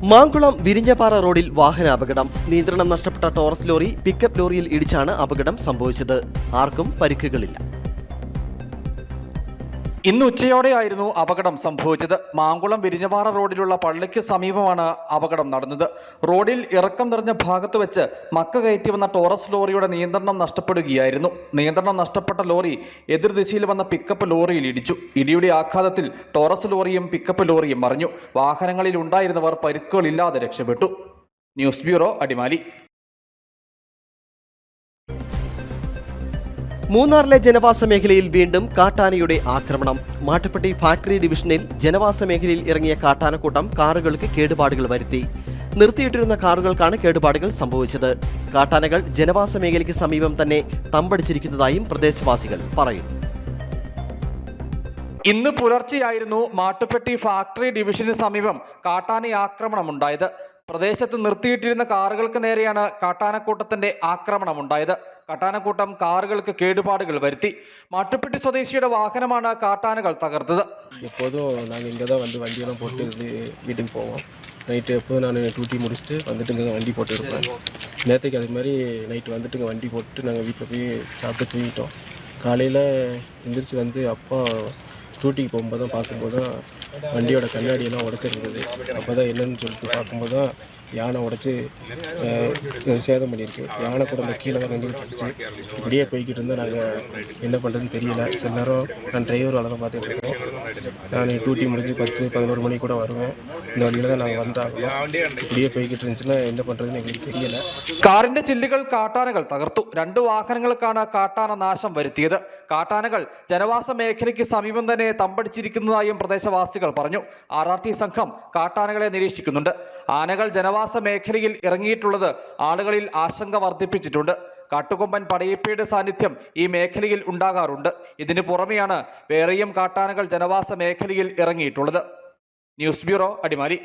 മാങ്കുളം വിരിഞ്ഞപാറ റോഡിൽ വാഹനാപകടം. നിയന്ത്രണം നഷ്ടപ്പെട്ട ടോറസ് ലോറി പിക്കപ്പ് ലോറിയിൽ ഇടിച്ചാണ് അപകടം സംഭവിച്ചത്. ആർക്കും പരിക്കുകളില്ല. ഇന്ന് ഉച്ചയോടെയായിരുന്നു അപകടം സംഭവിച്ചത്. മാങ്കുളം വിരിഞ്ഞപാറ റോഡിലുള്ള പള്ളിക്ക് സമീപമാണ് അപകടം നടന്നത്. റോഡിൽ ഇറക്കം നിറഞ്ഞ ഭാഗത്ത് വെച്ച് മക്ക കയറ്റി വന്ന ടോറസ് ലോറിയുടെ നിയന്ത്രണം നഷ്ടപ്പെടുകയായിരുന്നു. നിയന്ത്രണം നഷ്ടപ്പെട്ട ലോറി എതിർദിശയിൽ വന്ന പിക്കപ്പ് ലോറിയിൽ ഇടിച്ചു. ഇടിയുടെ ആഘാതത്തിൽ ടോറസ് ലോറിയും പിക്കപ്പ് ലോറിയും മറിഞ്ഞു. വാഹനങ്ങളിൽ ഉണ്ടായിരുന്നവർ പരിക്കുകളില്ലാതെ രക്ഷപ്പെട്ടു. News bureau, Adimali. മൂന്നാറിലെ ജനവാസ മേഖലയിൽ വീണ്ടും കാട്ടാനയുടെ ആക്രമണം. മാട്ടുപ്പെട്ടി ഫാക്ടറി ഡിവിഷനിൽ ജനവാസ മേഖലയിൽ ഇറങ്ങിയ കാട്ടാനക്കൂട്ടം കാറുകൾക്ക് കേടുപാടുകൾ വരുത്തി. നിർത്തിയിട്ടിരുന്ന കാറുകൾക്കാണ് കേടുപാടുകൾ സംഭവിച്ചത്. കാട്ടാനകൾ ജനവാസ മേഖലയ്ക്ക് സമീപം തന്നെ തമ്പടിച്ചിരിക്കുന്നതായും പ്രദേശവാസികൾ പറയുന്നു. ഇന്ന് പുലർച്ചെയായിരുന്നു മാട്ടുപ്പെട്ടി ഫാക്ടറി ഡിവിഷന് സമീപം കാട്ടാന ആക്രമണമുണ്ടായത്. പ്രദേശത്ത് നിർത്തിയിട്ടിരുന്ന കാറുകൾക്ക് നേരെയാണ് കാട്ടാനക്കൂട്ടത്തിന്റെ ആക്രമണമുണ്ടായത്. കാട്ടാനക്കൂട്ടം കാറുകൾക്ക് കേടുപാടുകൾ വരുത്തി. മാട്ടുപ്പെട്ടി സ്വദേശിയുടെ വാഹനമാണ് കാട്ടാനകൾ തകർത്തത്. எப்போதும் நாங்கள் இங்கே தான் வந்து வண்டியெல்லாம் போட்டு வீட்டுக்கு போவோம். நைட்டு எப்போதும் நான் டியூட்டி முடிச்சுட்டு வந்துட்டு இங்கே வண்டி போட்டு இருப்பேன். நேற்றுக்கு அது மாதிரி நைட்டு வந்துட்டு இங்கே வண்டி போட்டு நாங்கள் வீட்டில் போய் சாப்பிட்டு தூங்கிட்டோம். காலையில் எந்திரிச்சு வந்து அப்பா டியூட்டிக்கு போகும்போது தான் பார்க்கும்போது தான் வண்டியோட கண்ணாடியெல்லாம் உடச்சிருந்தது. அப்போ தான் என்னன்னு சொல்லிட்டு பார்க்கும்போது தான் யானை உடச்சி சேதம் பண்ணியிருக்கு. யானை கூட அந்த கீழே தான் கண்டிப்பாக போச்சு. இப்படியே போய்கிட்டு இருந்தால் நாங்கள் என்ன பண்ணுறதுன்னு தெரியல. சில நேரம் நான் டிரைவர் வேலை தான் பார்த்துட்டு இருக்கேன். நான் டியூட்டி முடிஞ்சு 10-11 மணி கூட வருவேன். இந்த வழியில் தான் நாங்கள் வந்தாகணும். இப்படியே போய்கிட்டு இருந்துச்சுன்னா என்ன பண்ணுறதுன்னு எங்களுக்கு தெரியல. കാറിന്റെ ചില്ലുകൾ കാട്ടാനകൾ തകർത്തു. 2 വാഹനങ്ങൾക്കാണ് കാട്ടാന നാശം വരുത്തിയത്. കാട്ടാനകൾ ജനവാസ മേഖലയ്ക്ക് സമീപം തന്നെ തമ്പടിച്ചിരിക്കുന്നതായും പ്രദേശവാസികൾ പറഞ്ഞു. RRT സംഘം കാട്ടാനകളെ നിരീക്ഷിക്കുന്നുണ്ട്. ആനകൾ ജനവാസ മേഖലയിൽ ഇറങ്ങിയിട്ടുള്ളത് ആളുകളിൽ ആശങ്ക വർദ്ധിപ്പിച്ചിട്ടുണ്ട്. കാട്ടുകൊമ്പൻ പടയപ്പയുടെ സാന്നിധ്യം ഈ മേഖലയിൽ ഉണ്ടാകാറുണ്ട്. ഇതിനു പുറമെയാണ് വേറെയും കാട്ടാനകൾ ജനവാസ മേഖലയിൽ ഇറങ്ങിയിട്ടുള്ളത്. News bureau, Adimali.